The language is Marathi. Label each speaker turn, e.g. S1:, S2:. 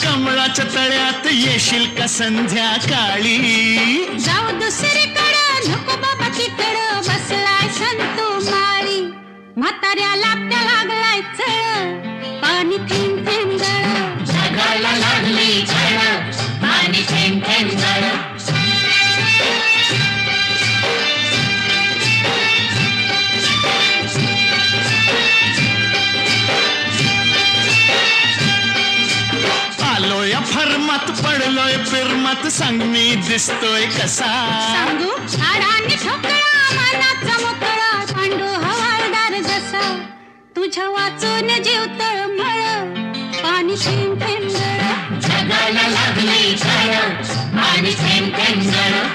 S1: कमळाच्या तळ्यात येशील का संध्याकाळी?
S2: जाऊ दुसरीकडं नको बाबा तिकडं बसलाय संतू माळी. म्हाताऱ्याला आपल्या लागलाय चळ पाणी थेंब थेंब गळ.
S3: जगाला लागली झळ पाणी थेंब थेंब गळ.
S1: आलोय फर्मात पडलोय फिरमात सांग मी दिसतोय कसा?
S2: सांगू हाडाने ठोकळा मनाचा मोकळा पांडू हवालदार जसा. तुझ्या वाचून जीव तळमळ पाणी थेंब थेंब गळ.
S3: जगाला लागली झळ पाणी थेंब थेंब गळ.